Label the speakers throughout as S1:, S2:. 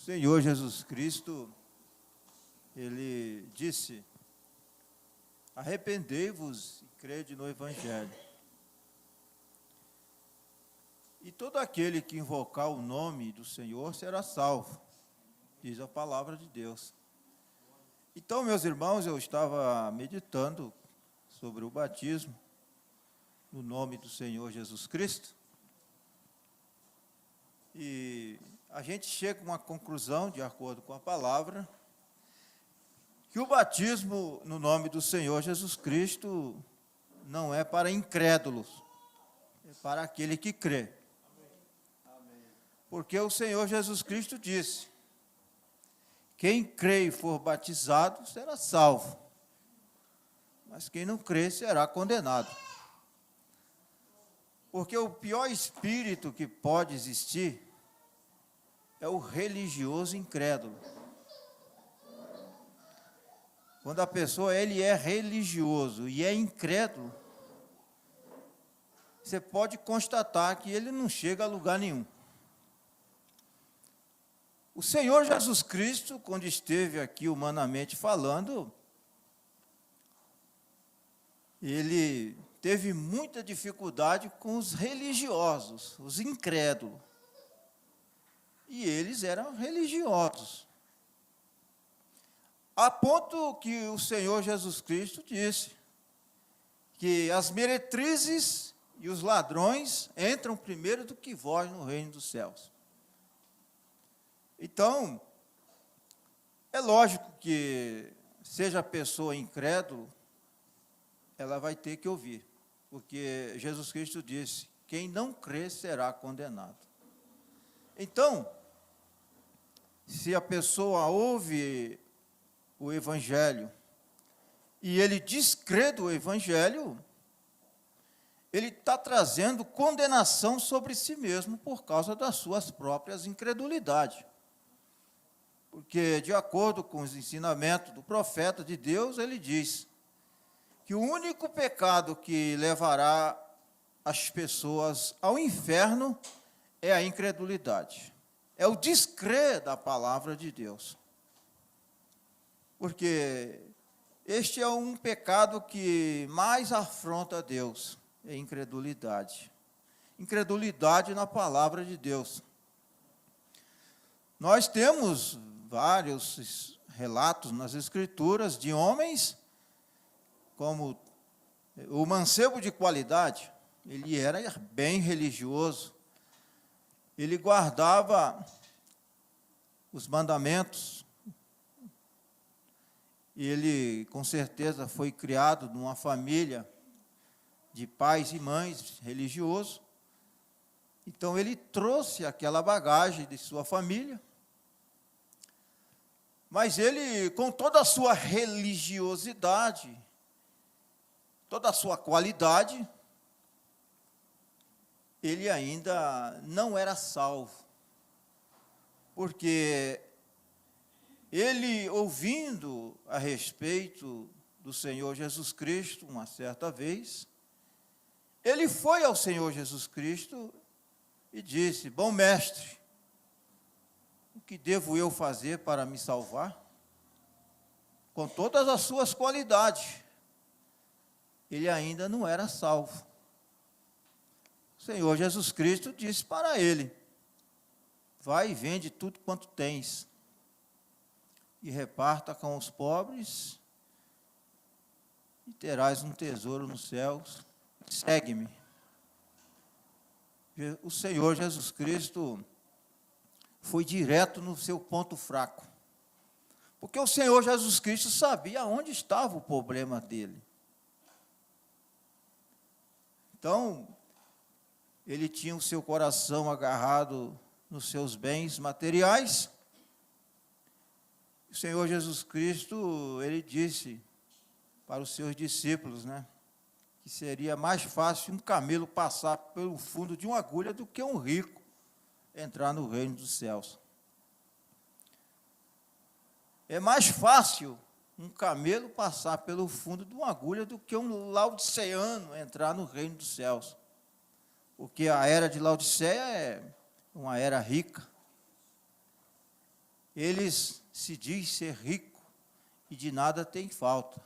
S1: Senhor Jesus Cristo, Ele disse: arrependei-vos e crede no Evangelho. E todo aquele que invocar o nome do Senhor será salvo, diz a palavra de Deus. Então, meus irmãos, eu estava meditando sobre o batismo no nome do Senhor Jesus Cristo, e a gente chega a uma conclusão, de acordo com a palavra, que o batismo no nome do Senhor Jesus Cristo não é para incrédulos, é para aquele que crê. Porque o Senhor Jesus Cristo disse: quem crê e for batizado será salvo, mas quem não crê será condenado. Porque o pior espírito que pode existir é o religioso incrédulo. Quando a pessoa ele é religioso e é incrédulo, você pode constatar que ele não chega a lugar nenhum. O Senhor Jesus Cristo, quando esteve aqui humanamente falando, ele teve muita dificuldade com os religiosos, os incrédulos. E eles eram religiosos. A ponto que o Senhor Jesus Cristo disse que as meretrizes e os ladrões entram primeiro do que vós no reino dos céus. Então, é lógico que, seja a pessoa incrédula, ela vai ter que ouvir, porque Jesus Cristo disse: quem não crê será condenado. Então, se a pessoa ouve o Evangelho e ele descrê do Evangelho, ele está trazendo condenação sobre si mesmo por causa das suas próprias incredulidades. Porque, de acordo com os ensinamentos do profeta de Deus, ele diz que o único pecado que levará as pessoas ao inferno é a incredulidade. É o descrer da palavra de Deus. Porque este é um pecado que mais afronta a Deus, é a incredulidade. Incredulidade na palavra de Deus. Nós temos vários relatos nas Escrituras de homens, como o mancebo de qualidade. Ele era bem religioso, ele guardava os mandamentos, e ele, com certeza, foi criado numa família de pais e mães religiosos. Então, ele trouxe aquela bagagem de sua família, mas ele, com toda a sua religiosidade, toda a sua qualidade, ele ainda não era salvo, porque ele, ouvindo a respeito do Senhor Jesus Cristo, uma certa vez, ele foi ao Senhor Jesus Cristo e disse: bom mestre, o que devo eu fazer para me salvar? Com todas as suas qualidades, ele ainda não era salvo. O Senhor Jesus Cristo disse para ele: vai e vende tudo quanto tens, e reparta com os pobres, e terás um tesouro nos céus, segue-me. O Senhor Jesus Cristo foi direto no seu ponto fraco, porque o Senhor Jesus Cristo sabia onde estava o problema dele. Então, ele tinha o seu coração agarrado nos seus bens materiais. O Senhor Jesus Cristo, ele disse para os seus discípulos, que seria mais fácil um camelo passar pelo fundo de uma agulha do que um rico entrar no reino dos céus. É mais fácil um camelo passar pelo fundo de uma agulha do que um laodiceano entrar no reino dos céus. Porque a era de Laodiceia é uma era rica. eles se diz ser rico e de nada tem falta.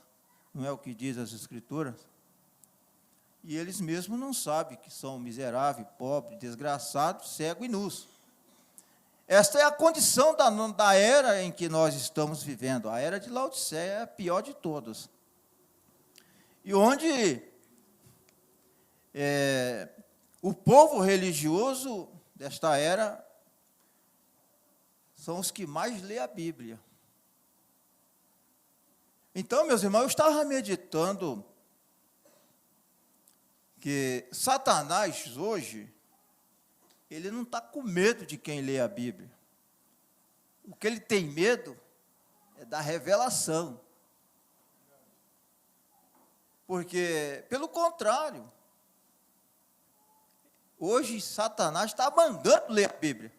S1: Não é o que diz as Escrituras? E eles mesmos não sabem que são miseráveis, pobres, desgraçados, cegos e nus. Esta é a condição da era em que nós estamos vivendo. A era de Laodiceia é a pior de todas. E onde o povo religioso desta era são os que mais lê a Bíblia. Então, meus irmãos, eu estava meditando que Satanás hoje, ele não está com medo de quem lê a Bíblia. O que ele tem medo é da revelação. Porque, pelo contrário, hoje Satanás está mandando ler a Bíblia.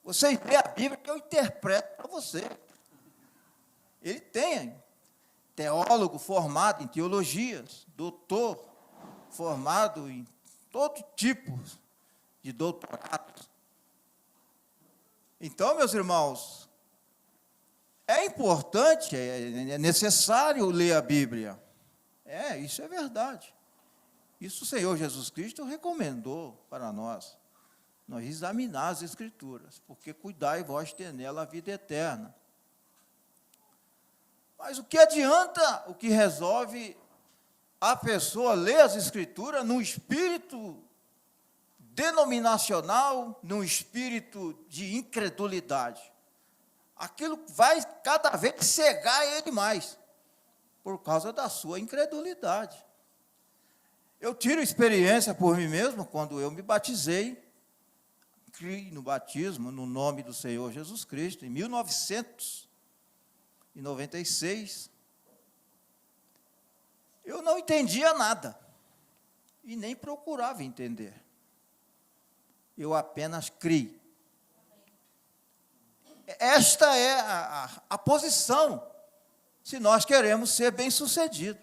S1: Você lê a Bíblia que eu interpreto para você. Ele tem teólogo formado em teologias, doutor formado em todo tipo de doutorados. Então, meus irmãos, é importante, é necessário ler a Bíblia. Isso é verdade. Isso o Senhor Jesus Cristo recomendou para nós examinar as Escrituras, porque cuidai vós ter nela a vida eterna. Mas o que adianta, o que resolve a pessoa ler as Escrituras num espírito denominacional, num espírito de incredulidade? Aquilo vai cada vez cegar ele mais, por causa da sua incredulidade. Eu tiro experiência por mim mesmo, quando eu me batizei, criei no batismo, no nome do Senhor Jesus Cristo, em 1996, eu não entendia nada, e nem procurava entender. Eu apenas criei. Esta é a posição, se nós queremos ser bem-sucedidos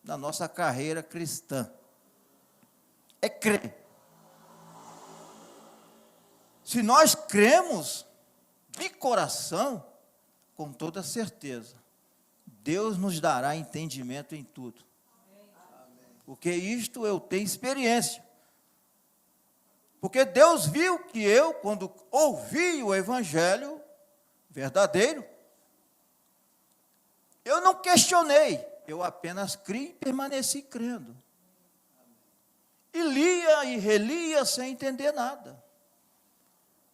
S1: na nossa carreira cristã. É crer. Se nós cremos de coração, com toda certeza, Deus nos dará entendimento em tudo. Porque isto eu tenho experiência. Porque Deus viu que eu, quando ouvi o Evangelho verdadeiro, eu não questionei, eu apenas criei e permaneci crendo. E lia e relia sem entender nada.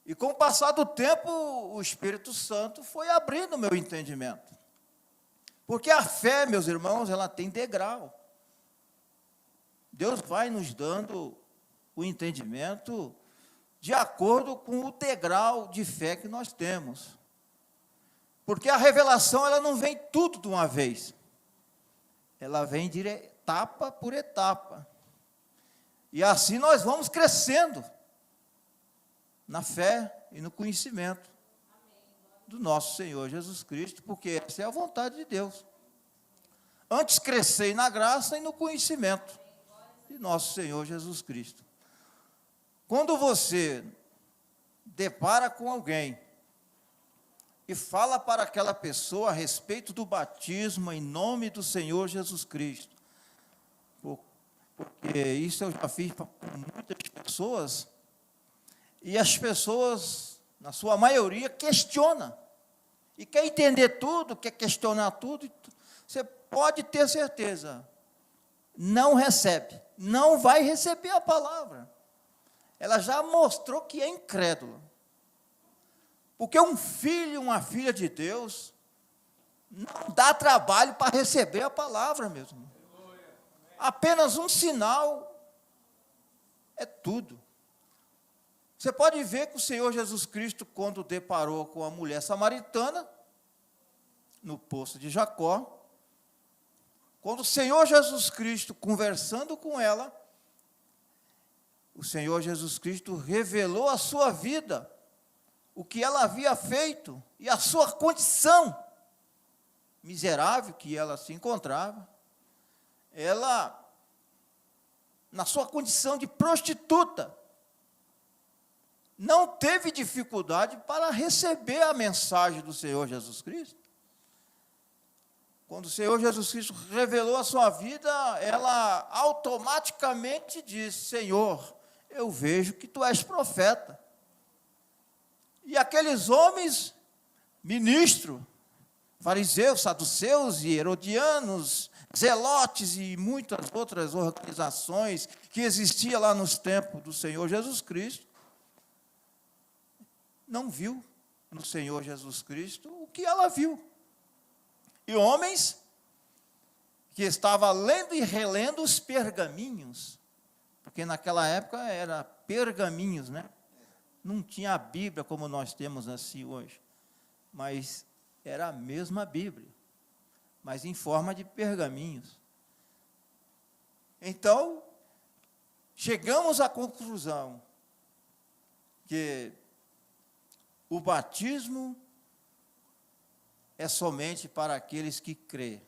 S1: E com o passar do tempo, o Espírito Santo foi abrindo o meu entendimento. Porque a fé, meus irmãos, ela tem degrau. Deus vai nos dando o entendimento de acordo com o degrau de fé que nós temos. Porque a revelação, ela não vem tudo de uma vez. Ela vem de etapa por etapa. E assim nós vamos crescendo na fé e no conhecimento do nosso Senhor Jesus Cristo, porque essa é a vontade de Deus. Antes crescei na graça e no conhecimento de nosso Senhor Jesus Cristo. Quando você depara com alguém e fala para aquela pessoa a respeito do batismo em nome do Senhor Jesus Cristo, porque isso eu já fiz para muitas pessoas, e as pessoas, na sua maioria, questionam, e quer entender tudo, quer questionar tudo, você pode ter certeza, não recebe, não vai receber a palavra. Ela já mostrou que é incrédula. Porque um filho, uma filha de Deus, não dá trabalho para receber a palavra mesmo. Apenas um sinal é tudo. Você pode ver que o Senhor Jesus Cristo, quando deparou com a mulher samaritana, no poço de Jacó, quando o Senhor Jesus Cristo, conversando com ela, o Senhor Jesus Cristo revelou a sua vida, o que ela havia feito e a sua condição miserável que ela se encontrava. Ela, na sua condição de prostituta, não teve dificuldade para receber a mensagem do Senhor Jesus Cristo. Quando o Senhor Jesus Cristo revelou a sua vida, ela automaticamente disse: Senhor, eu vejo que tu és profeta. E aqueles homens, ministros, fariseus, saduceus e herodianos, zelotes e muitas outras organizações que existiam lá nos tempos do Senhor Jesus Cristo, não viu no Senhor Jesus Cristo o que ela viu. E homens que estavam lendo e relendo os pergaminhos, porque naquela época era pergaminhos, né? Não tinha a Bíblia como nós temos assim hoje, mas era a mesma Bíblia, mas em forma de pergaminhos. Então, chegamos à conclusão que o batismo é somente para aqueles que crêem.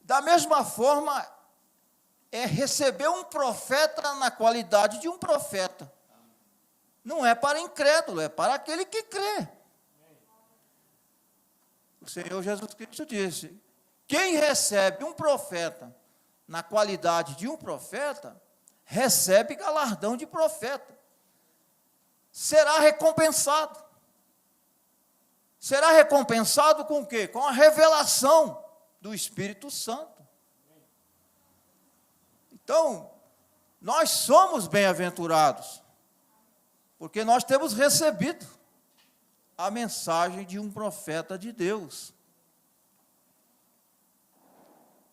S1: Da mesma forma, é receber um profeta na qualidade de um profeta. Não é para incrédulo, é para aquele que crê. O Senhor Jesus Cristo disse: quem recebe um profeta na qualidade de um profeta, recebe galardão de profeta. Será recompensado. Será recompensado com o quê? Com a revelação do Espírito Santo. Então, nós somos bem-aventurados, porque nós temos recebido a mensagem de um profeta de Deus.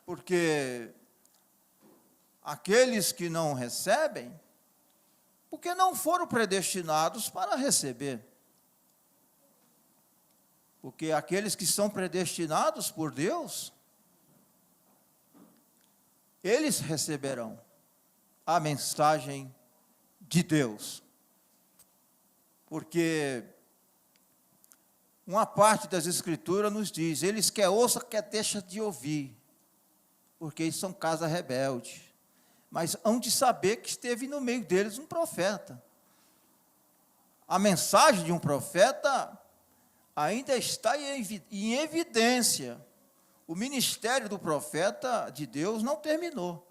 S1: Porque aqueles que não recebem, porque não foram predestinados para receber. Porque aqueles que são predestinados por Deus, eles receberão a mensagem de Deus. Porque uma parte das Escrituras nos diz: eles quer ouça, quer deixa de ouvir, porque eles são casa rebelde. Mas hão de saber que esteve no meio deles um profeta. A mensagem de um profeta ainda está em evidência. O ministério do profeta de Deus não terminou.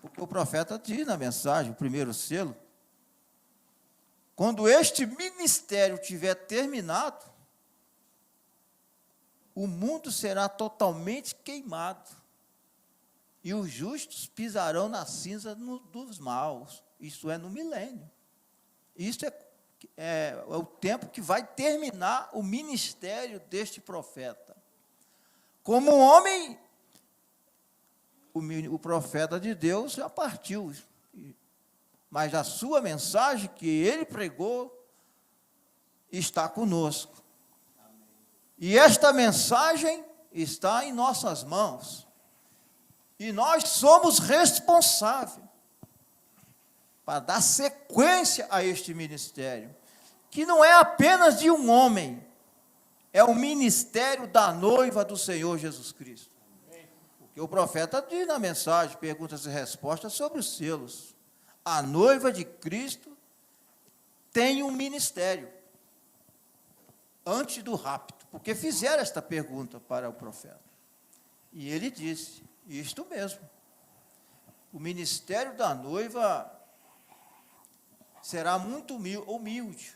S1: Porque o profeta diz na mensagem, o primeiro selo: quando este ministério tiver terminado, o mundo será totalmente queimado, e os justos pisarão na cinza dos maus. Isso é no milênio. Isso é o tempo que vai terminar o ministério deste profeta. Como homem, o profeta de Deus já partiu, mas a sua mensagem que ele pregou está conosco. E esta mensagem está em nossas mãos. E nós somos responsáveis para dar sequência a este ministério, que não é apenas de um homem, é o ministério da noiva do Senhor Jesus Cristo. Porque o profeta diz na mensagem, perguntas e respostas sobre os selos. A noiva de Cristo tem um ministério antes do rapto, porque fizeram esta pergunta para o profeta. E ele disse: isto mesmo, o ministério da noiva será muito humilde.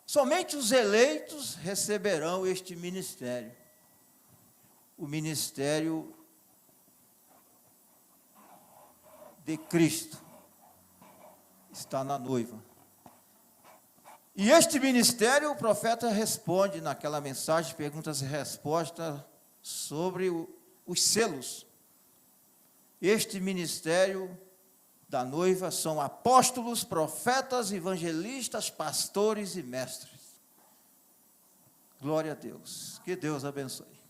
S1: Somente os eleitos receberão este ministério. O ministério de Cristo está na noiva. E este ministério, o profeta responde naquela mensagem, perguntas e respostas sobre os selos. Este ministério da noiva são apóstolos, profetas, evangelistas, pastores e mestres. Glória a Deus. Que Deus abençoe.